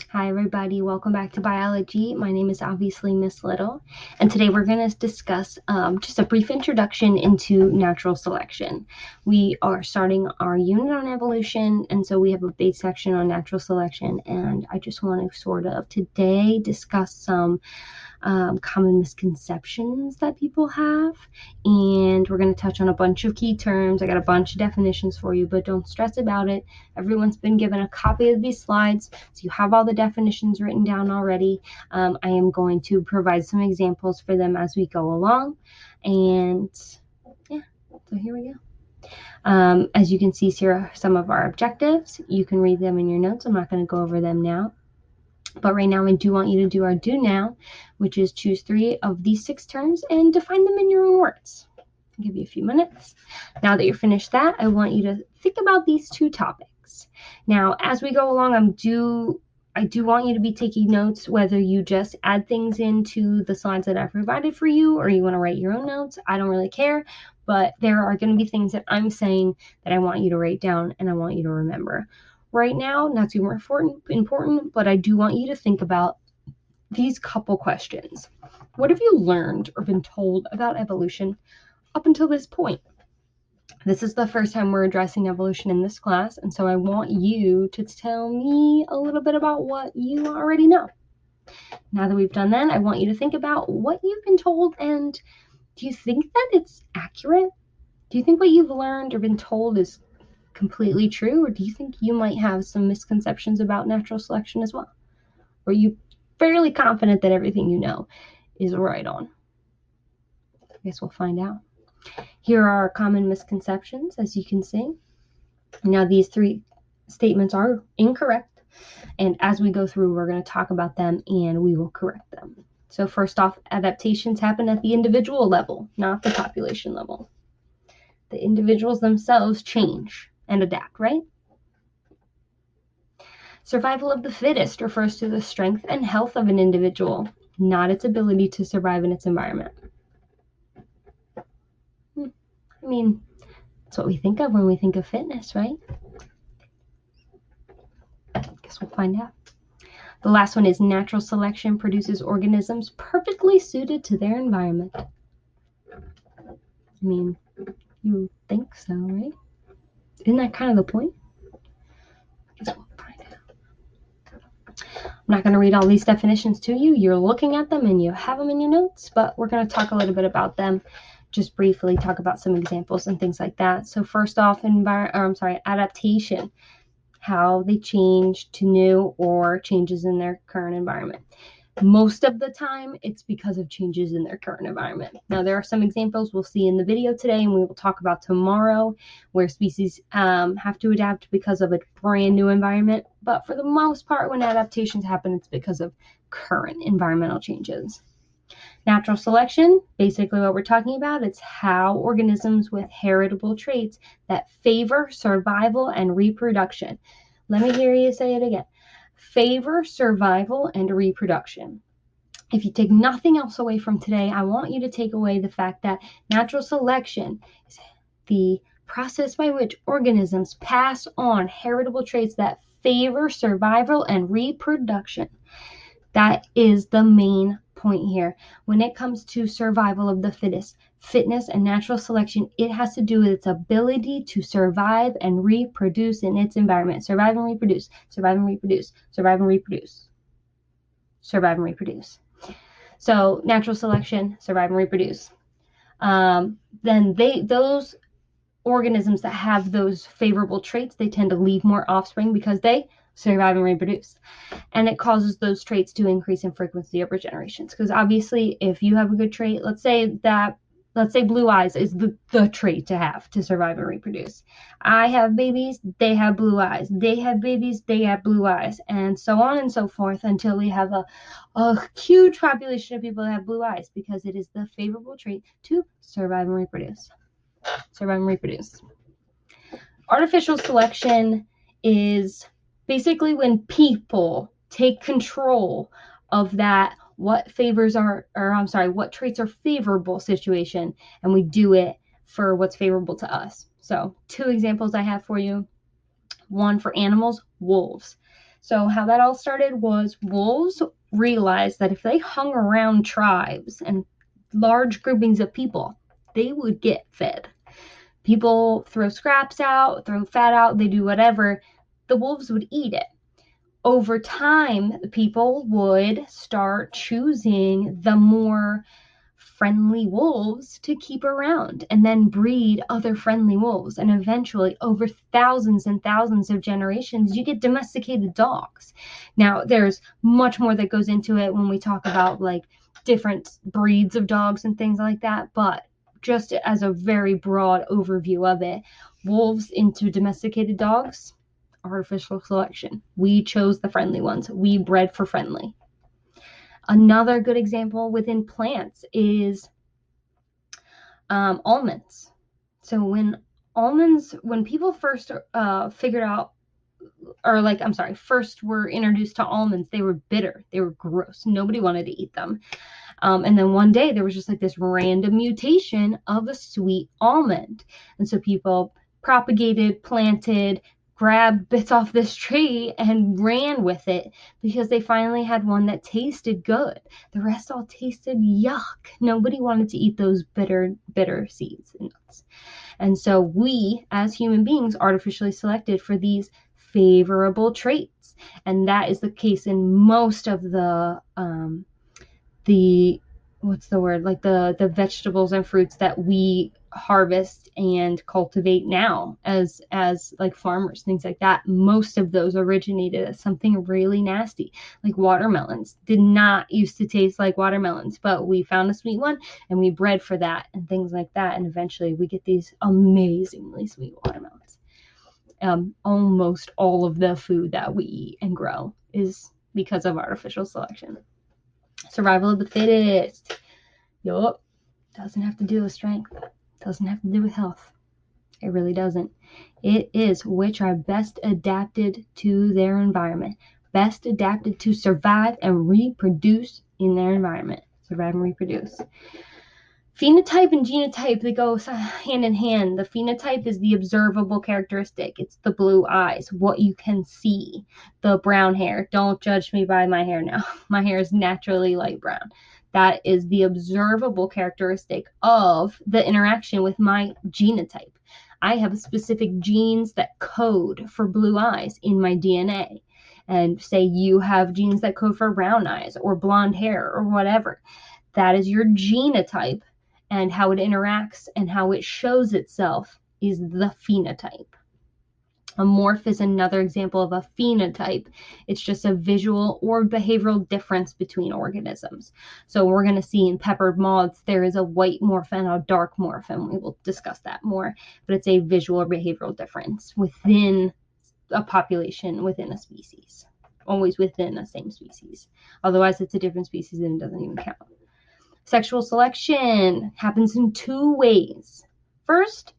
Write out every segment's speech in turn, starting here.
Hi everybody, welcome back to biology. My name is obviously Miss Little, and today we're going to discuss just a brief introduction into natural selection. We are starting our unit on evolution, and so we have a big section on natural selection, and I just want to sort of today discuss some common misconceptions that people have, and we're going to touch on a bunch of key terms. I got a bunch of definitions for you, but don't stress about it. Everyone's been given a copy of these slides, so you have all the definitions written down already. I am going to provide some examples for them as we go along, and yeah, so here we go. As you can see, here are some of our objectives. You can read them in your notes. I'm not going to go over them now. But right now, I do want you to do our do now, which is choose 3 of these 6 terms and define them in your own words. I'll give you a few minutes. Now that you're finished that, I want you to think about these 2 topics. Now, as we go along, I do want you to be taking notes, whether you just add things into the slides that I've provided for you or you want to write your own notes. I don't really care, but there are going to be things that I'm saying that I want you to write down and I want you to remember. Right now, not super important, but I do want you to think about these couple questions. What have you learned or been told about evolution up until this point? This is the first time we're addressing evolution in this class, and so I want you to tell me a little bit about what you already know. Now that we've done that, I want you to think about what you've been told, and do you think that it's accurate? Do you think what you've learned or been told is completely true, or do you think you might have some misconceptions about natural selection as well? Or are you fairly confident that everything you know is right on? I guess we'll find out. Here are our common misconceptions, as you can see. Now, these 3 statements are incorrect, and as we go through, we're going to talk about them and we will correct them. So first off, adaptations happen at the individual level, not the population level. The individuals themselves change and adapt, right? Survival of the fittest refers to the strength and health of an individual, not its ability to survive in its environment. I mean, that's what we think of when we think of fitness, right? Guess we'll find out. The last one is natural selection produces organisms perfectly suited to their environment. I mean, you think so, right? Isn't that kind of the point? Guess we'll find out. I'm not going to read all these definitions to you. You're looking at them and you have them in your notes, but we're going to talk a little bit about them. Just briefly talk about some examples and things like that. So first off, adaptation, how they change to new or changes in their current environment. Most of the time, it's because of changes in their current environment. Now, there are some examples we'll see in the video today, and we will talk about tomorrow, where species have to adapt because of a brand new environment. But for the most part, when adaptations happen, it's because of current environmental changes. Natural selection, basically what we're talking about, it's how organisms with heritable traits that favor survival and reproduction. Let me hear you say it again. Favor survival and reproduction. If you take nothing else away from today, I want you to take away the fact that natural selection is the process by which organisms pass on heritable traits that favor survival and reproduction. That is the main point here. When it comes to survival of the fittest, fitness and natural selection, it has to do with its ability to survive and reproduce in its environment. Survive and reproduce, survive and reproduce, survive and reproduce, survive and reproduce. So natural selection, survive and reproduce. Then those organisms that have those favorable traits, they tend to leave more offspring because they survive and reproduce. And it causes those traits to increase in frequency over generations. Because obviously, if you have a good trait, let's say blue eyes is the trait to have to survive and reproduce. I have babies, they have blue eyes. They have babies, they have blue eyes. And so on and so forth until we have a huge population of people that have blue eyes, because it is the favorable trait to survive and reproduce. Survive and reproduce. Artificial selection is basically when people take control of that what traits are favorable situation, and we do it for what's favorable to us. So 2 examples I have for you. One for animals, wolves. So how that all started was wolves realized that if they hung around tribes and large groupings of people, they would get fed. People throw scraps out, throw fat out, they do whatever. The wolves would eat it. Over time, people would start choosing the more friendly wolves to keep around and then breed other friendly wolves. And eventually, over thousands and thousands of generations, you get domesticated dogs. Now, there's much more that goes into it when we talk about like different breeds of dogs and things like that. But just as a very broad overview of it, wolves into domesticated dogs, artificial selection. We chose the friendly ones. We bred for friendly. Another good example within plants is almonds. So when people first figured out, or like, I'm sorry, first were introduced to almonds, they were bitter. They were gross. Nobody wanted to eat them. And then one day there was just like this random mutation of a sweet almond. And so people propagated, planted, grabbed bits off this tree and ran with it because they finally had one that tasted good. The rest all tasted yuck. Nobody wanted to eat those bitter seeds and nuts. And so we, as human beings, artificially selected for these favorable traits. And that is the case in most of the what's the word, like the vegetables and fruits that we harvest and cultivate now as like farmers, things like that. Most of those originated as something really nasty. Like watermelons did not used to taste like watermelons, but we found a sweet one and we bred for that and things like that, and eventually we get these amazingly sweet watermelons. Almost all of the food that we eat and grow is because of artificial selection. Survival of the fittest. Yup. Doesn't have to do with strength. Doesn't have to do with health. It really doesn't. It is which are best adapted to their environment. Best adapted to survive and reproduce in their environment. Survive and reproduce. Phenotype and genotype, they go hand in hand. The phenotype is the observable characteristic. It's the blue eyes, what you can see. The brown hair. Don't judge me by my hair now. My hair is naturally light brown. That is the observable characteristic of the interaction with my genotype. I have specific genes that code for blue eyes in my DNA. And say you have genes that code for brown eyes or blonde hair or whatever. That is your genotype. And how it interacts and how it shows itself is the phenotype. A morph is another example of a phenotype. It's just a visual or behavioral difference between organisms. So we're going to see in peppered moths, there is a white morph and a dark morph, and we will discuss that more. But it's a visual or behavioral difference within a population, within a species. Always within the same species. Otherwise, it's a different species and it doesn't even count. Sexual selection happens in two ways. First,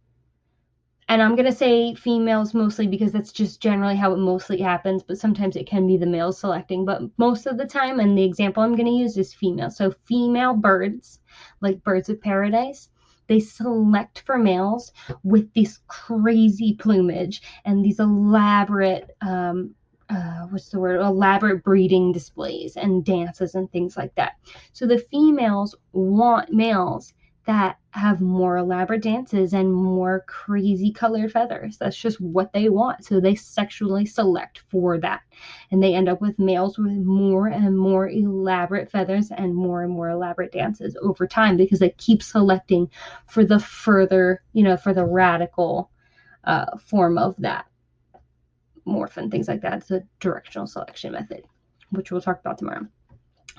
and I'm going to say females mostly because that's just generally how it mostly happens, but sometimes it can be the males selecting, but most of the time, and the example I'm going to use is female. So female birds, like birds of paradise, they select for males with this crazy plumage and these elaborate elaborate breeding displays and dances and things like that. So the females want males that have more elaborate dances and more crazy colored feathers. That's just what they want. So they sexually select for that. And they end up with males with more and more elaborate feathers and more elaborate dances over time because they keep selecting for the further, for the radical form of that morph and things like that. It's a directional selection method, which we'll talk about tomorrow.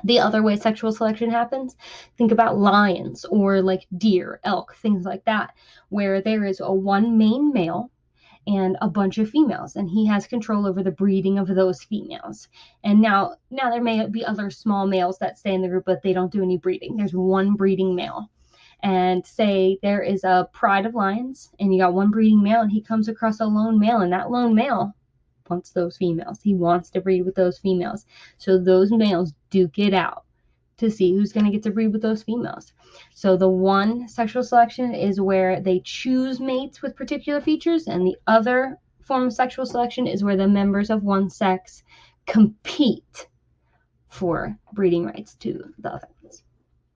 The other way sexual selection happens, think about lions or like deer, elk, things like that, where there is a one main male and a bunch of females, and he has control over the breeding of those females. And now there may be other small males that stay in the group, but they don't do any breeding. There's one breeding male. And say there is a pride of lions, and you got one breeding male, and he comes across a lone male, and that lone male wants those females. He wants to breed with those females. So those males duke it out to see who's going to get to breed with those females. So the one sexual selection is where they choose mates with particular features, and the other form of sexual selection is where the members of one sex compete for breeding rights to the other ones,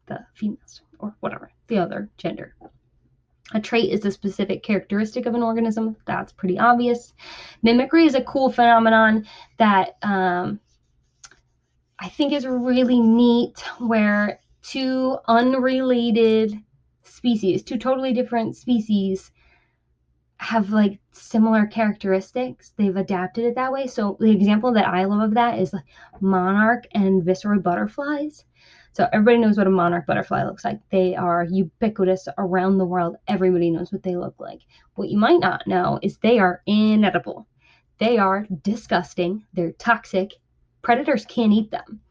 the females, or whatever, the other gender. A trait is a specific characteristic of an organism. That's pretty obvious. Mimicry is a cool phenomenon that I think is really neat, where two unrelated species, two totally different species, have like similar characteristics. They've adapted it that way. So the example that I love of that is like monarch and viceroy butterflies. So everybody knows what a monarch butterfly looks like. They are ubiquitous around the world. Everybody knows what they look like. What you might not know is they are inedible. They are disgusting. They're toxic. Predators can't eat them.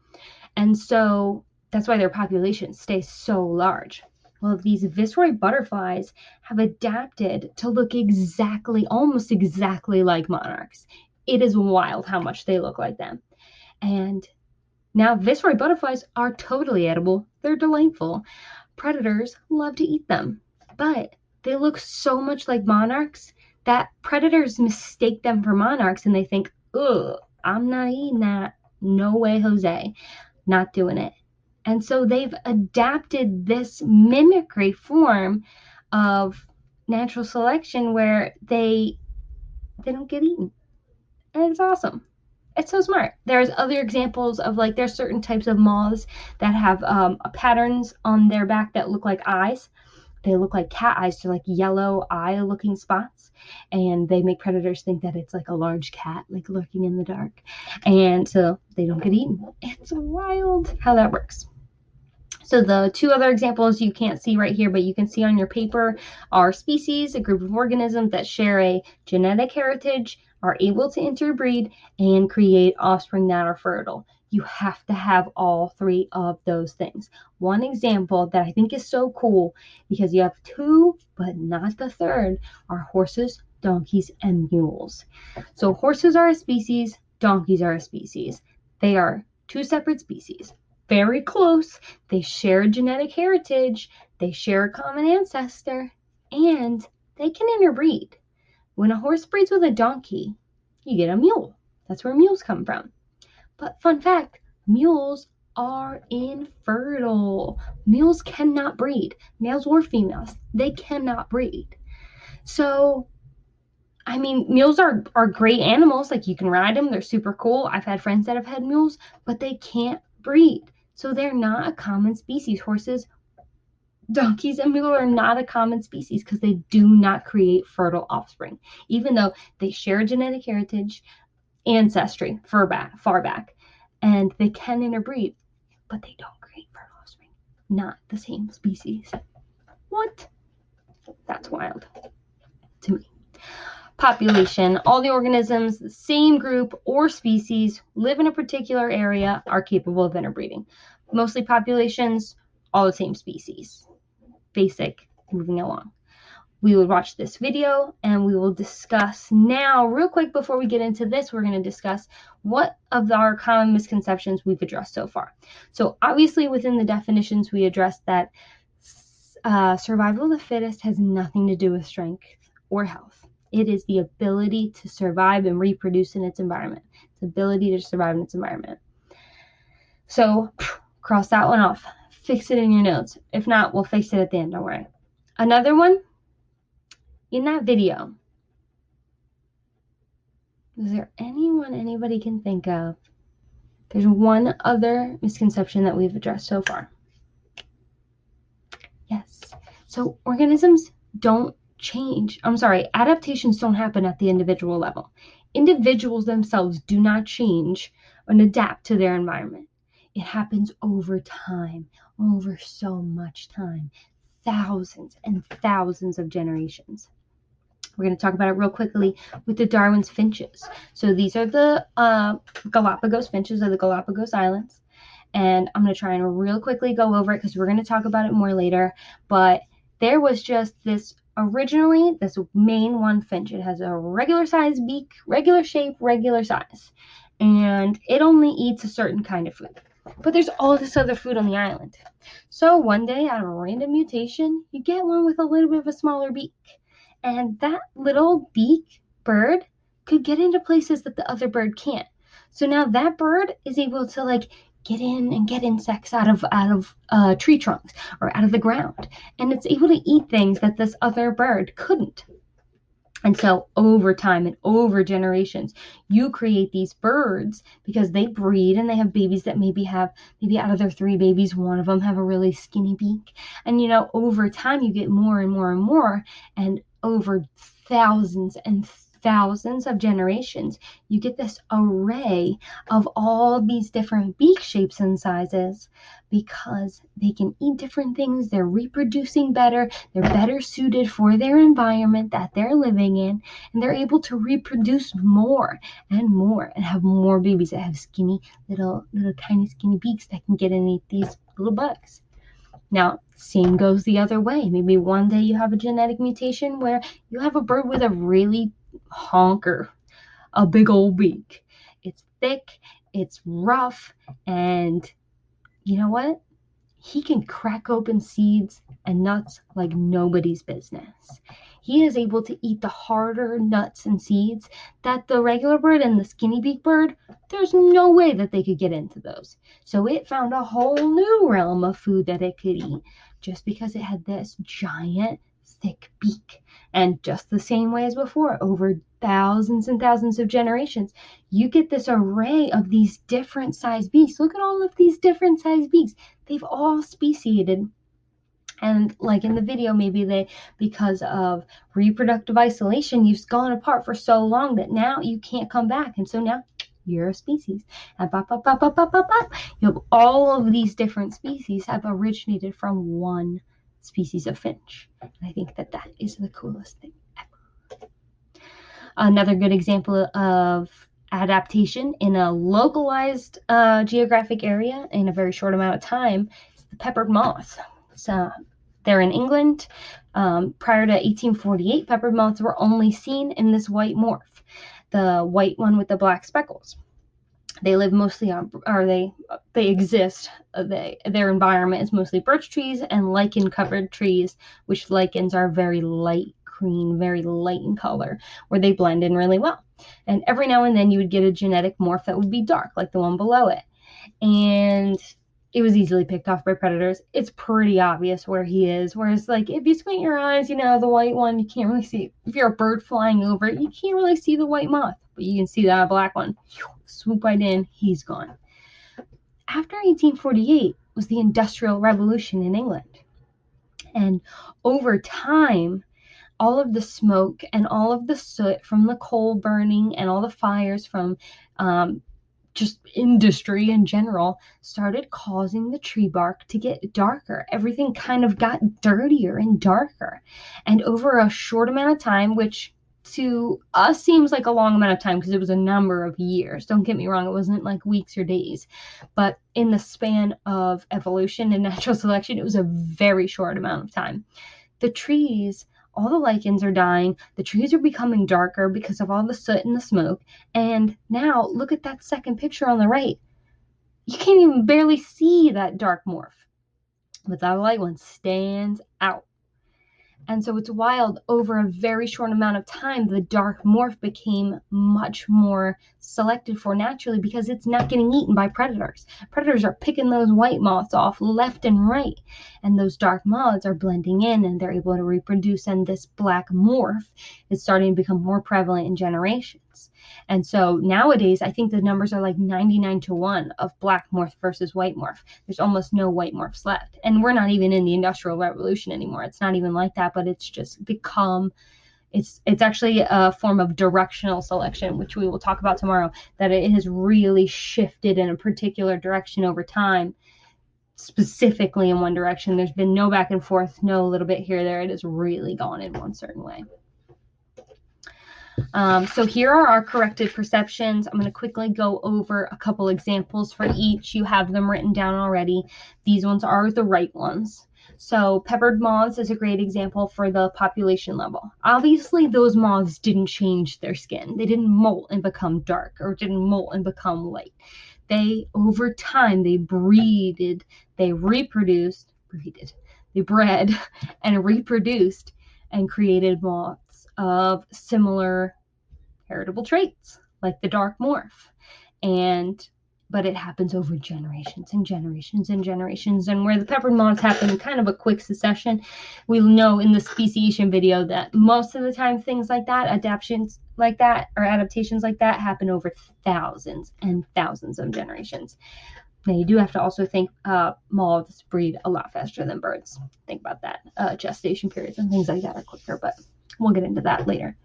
And so that's why their population stays so large. Well, these viceroy butterflies have adapted to look exactly, almost exactly like monarchs. It is wild how much they look like them. And now viceroy butterflies are totally edible. They're delightful. Predators love to eat them. But they look so much like monarchs that predators mistake them for monarchs and they think, ugh, I'm not eating that. No way, Jose. Not doing it. And so they've adapted this mimicry form of natural selection where they don't get eaten. And it's awesome. It's so smart. There's other examples of like there's certain types of moths that have patterns on their back that look like eyes. They look like cat eyes, so like yellow eye looking spots, and they make predators think that it's like a large cat like lurking in the dark, and so they don't get eaten. It's wild how that works. So the two other examples you can't see right here, but you can see on your paper, are species, a group of organisms that share a genetic heritage, are able to interbreed, and create offspring that are fertile. You have to have all three of those things. One example that I think is so cool, because you have two, but not the third, are horses, donkeys, and mules. So horses are a species, donkeys are a species. They are two separate species. Very close. They share a genetic heritage, they share a common ancestor, and they can interbreed. When a horse breeds with a donkey, you get a mule. That's where mules come from. But fun fact, mules are infertile. Mules cannot breed, males or females. They cannot breed. So I mean, mules are great animals. Like you can ride them, they're super cool. I've had friends that have had mules, but they can't breed. So they're not a common species. Horses, donkeys, and mules are not a common species because they do not create fertile offspring, even though they share a genetic heritage, ancestry far back, and they can interbreed, but they don't create fertile offspring. Not the same species. What? That's wild to me. Population. All the organisms, the same group or species, live in a particular area, are capable of interbreeding. Mostly populations, all the same species. Basic, moving along. We will watch this video and we will discuss now, real quick before we get into this, we're going to discuss what of our common misconceptions we've addressed so far. So obviously within the definitions we addressed that survival of the fittest has nothing to do with strength or health. It is the ability to survive and reproduce in its environment. It's ability to survive in its environment. So cross that one off. Fix it in your notes. If not, we'll fix it at the end, don't worry. Another one, in that video, is there anyone anybody can think of? There's one other misconception that we've addressed so far. Yes. So organisms don't change. Adaptations don't happen at the individual level. Individuals themselves do not change and adapt to their environment. It happens over time, over so much time, thousands and thousands of generations. We're going to talk about it real quickly with the Darwin's finches. So these are the Galapagos finches of the Galapagos Islands. And I'm going to try and real quickly go over it because we're going to talk about it more later. But there was just this, originally, this main one finch. It has a regular size beak, regular shape, regular size. And it only eats a certain kind of food. But there's all this other food on the island. So one day, out of a random mutation, you get one with a little bit of a smaller beak. And that little beak bird could get into places that the other bird can't. So now that bird is able to like get in and get insects out of tree trunks or out of the ground, and it's able to eat things that this other bird couldn't. And so over time and over generations, you create these birds because they breed and they have babies that maybe out of their 3 babies, one of them have a really skinny beak. And over time you get more and more and more, and over thousands and thousands of generations, you get this array of all these different beak shapes and sizes because they can eat different things, they're reproducing better, they're better suited for their environment that they're living in, and they're able to reproduce more and more and have more babies that have skinny, little tiny skinny beaks that can get and eat these little bugs. Now, same goes the other way. Maybe one day you have a genetic mutation where you have a bird with a really honker, a big old beak. It's thick, it's rough, and you know what? He can crack open seeds and nuts like nobody's business. He is able to eat the harder nuts and seeds that the regular bird and the skinny beak bird, there's no way that they could get into those. So it found a whole new realm of food that it could eat just because it had this giant, thick beak. And just the same way as before, over thousands and thousands of generations, you get this array of these different size beaks. Look at all of these different size beaks. They've all speciated, and like in the video, maybe because of reproductive isolation, you've gone apart for so long that now you can't come back, and so now you're a species. And you have all of these different species have originated from one species of finch. And I think that is the coolest thing ever. Another good example of adaptation in a localized geographic area in a very short amount of time is the peppered moth. So they're in England. Prior to 1848, peppered moths were only seen in this white morph, the white one with the black speckles. They live mostly on, or they exist. Their environment is mostly birch trees and lichen-covered trees, which lichens are very light green, very light in color, where they blend in really well. And every now and then you would get a genetic morph that would be dark, like the one below it. And it was easily picked off by predators. It's pretty obvious where he is. Whereas, like, if you squint your eyes, the white one, you can't really see. If you're a bird flying over it, you can't really see the white moth. But you can see that black one. Swoop right in, he's gone. After 1848 was the Industrial Revolution in England. And over time, all of the smoke and all of the soot from the coal burning and all the fires from just industry in general started causing the tree bark to get darker. Everything kind of got dirtier and darker. And over a short amount of time, which to us seems like a long amount of time because it was a number of years. Don't get me wrong, it wasn't like weeks or days. But in the span of evolution and natural selection, it was a very short amount of time. The trees, all the lichens are dying, the trees are becoming darker because of all the soot and the smoke, and now look at that second picture on the right. You can't even barely see that dark morph, but that light one stands out. And so it's wild, over a very short amount of time, the dark morph became much more selected for naturally because it's not getting eaten by predators. Predators are picking those white moths off left and right, and those dark moths are blending in and they're able to reproduce, and this black morph is starting to become more prevalent in generations. And so nowadays, I think the numbers are like 99-1 of black morph versus white morph. There's almost no white morphs left. And we're not even in the Industrial Revolution anymore. It's not even like that, but it's just become, it's actually a form of directional selection, which we will talk about tomorrow, that it has really shifted in a particular direction over time, specifically in one direction. There's been no back and forth, no little bit here or there. It has really gone in one certain way. So here are our corrected perceptions. I'm going to quickly go over a couple examples for each. You have them written down already. These ones are the right ones. So peppered moths is a great example for the population level. Obviously, those moths didn't change their skin. They didn't molt and become dark, or didn't molt and become light. They, over time, they breeded, they reproduced, they bred and reproduced and created moths of similar heritable traits, like the dark morph. But it happens over generations and generations and generations. And where the peppered moths happen in kind of a quick succession, we know in the speciation video that most of the time things like that, adaptations like that, or adaptations like that, happen over thousands and thousands of generations. Now, you do have to also think moths breed a lot faster than birds. Think about that. Gestation periods and things like that are quicker, but we'll get into that later.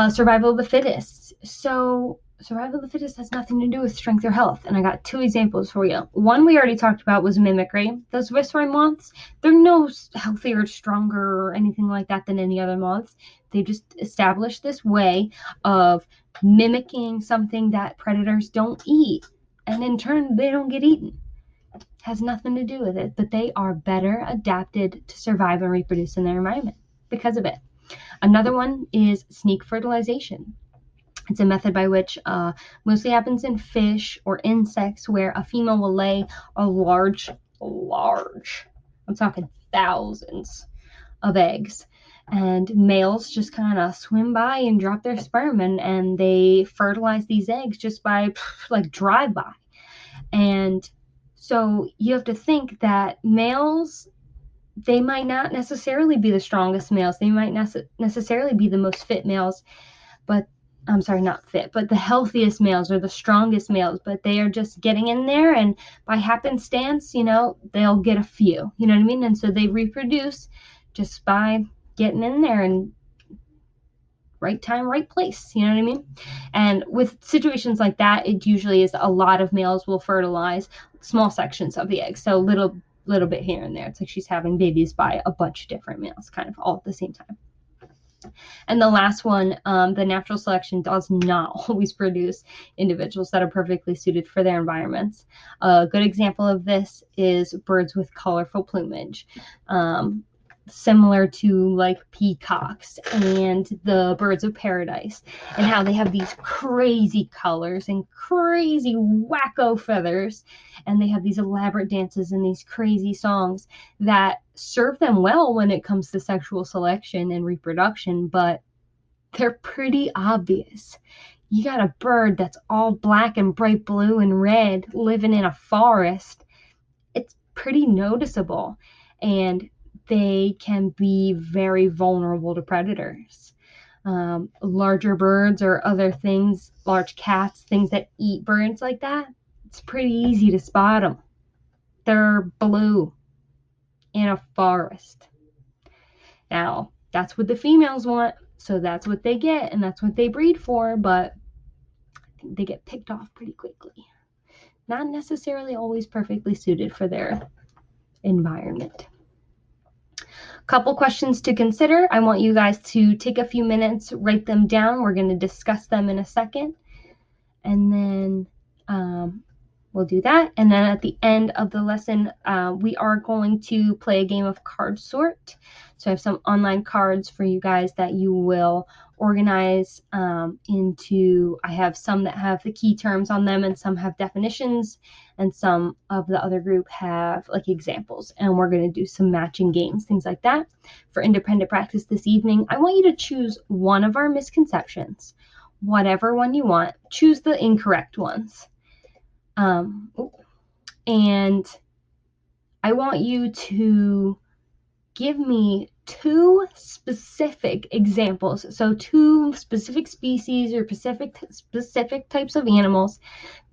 Survival of the fittest. So survival of the fittest has nothing to do with strength or health. And I got 2 examples for you. One we already talked about was mimicry. Those viceroy moths, they're no healthier, stronger, or anything like that than any other moths. They just established this way of mimicking something that predators don't eat. And in turn, they don't get eaten. Has nothing to do with it, but they are better adapted to survive and reproduce in their environment because of it. Another one is sneak fertilization. It's a method by which mostly happens in fish or insects, where a female will lay a large, I'm talking thousands of eggs, and males just kind of swim by and drop their sperm, and they fertilize these eggs just by like drive by. And so you have to think that males, they might not necessarily be the strongest males. They might not necessarily be the most fit males, but I'm sorry, not fit, but the healthiest males or the strongest males, but they are just getting in there, and by happenstance, you know, they'll get a few, you know what I mean? And so they reproduce just by getting in there and right time, right place, you know what I mean? And with situations like that, it usually is a lot of males will fertilize small sections of the egg. So little bit here and there. It's like she's having babies by a bunch of different males, kind of all at the same time. And the last one, the natural selection does not always produce individuals that are perfectly suited for their environments. A good example of this is birds with colorful plumage, similar to like peacocks and the birds of paradise, and how they have these crazy colors and crazy wacko feathers, and they have these elaborate dances and these crazy songs that serve them well when it comes to sexual selection and reproduction, but they're pretty obvious. You got a bird that's all black and bright blue and red living in a forest. It's pretty noticeable, and they can be very vulnerable to predators. Larger birds or other things, large cats, things that eat birds like that, it's pretty easy to spot them. They're blue in a forest. Now, that's what the females want, so that's what they get, and that's what they breed for, but they get picked off pretty quickly. Not necessarily always perfectly suited for their environment. Couple questions to consider. I want you guys to take a few minutes, write them down. We're going to discuss them in a second, and then we'll do that. And then at the end of the lesson, we are going to play a game of card sort. So I have some online cards for you guys that you will organize into. I have some that have the key terms on them, and some have definitions, and some of the other group have like examples. And we're going to do some matching games, things like that. For independent practice this evening, I want you to choose one of our misconceptions, whatever one you want. Choose the incorrect ones. And I want you to give me 2 specific examples. So 2 specific species or specific types of animals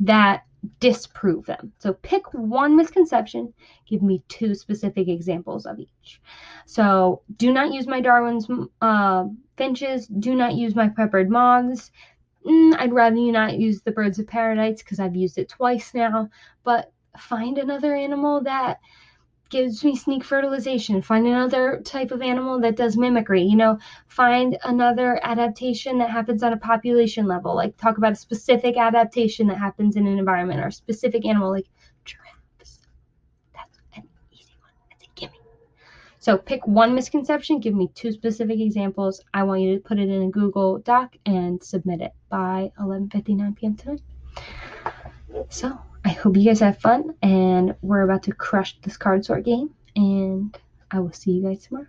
that disprove them. So pick one misconception, give me 2 specific examples of each. So do not use my Darwin's finches, do not use my peppered moths. I'd rather you not use the birds of paradise because I've used it twice now, but find another animal that gives me sneak fertilization. Find another type of animal that does mimicry. You know, find another adaptation that happens on a population level. Like talk about a specific adaptation that happens in an environment or a specific animal like giraffes. That's an easy one. That's a gimme. So pick one misconception, give me 2 specific examples. I want you to put it in a Google Doc and submit it by 11:59 p.m. tonight. So I hope you guys have fun, and we're about to crush this card sort game, and I will see you guys tomorrow.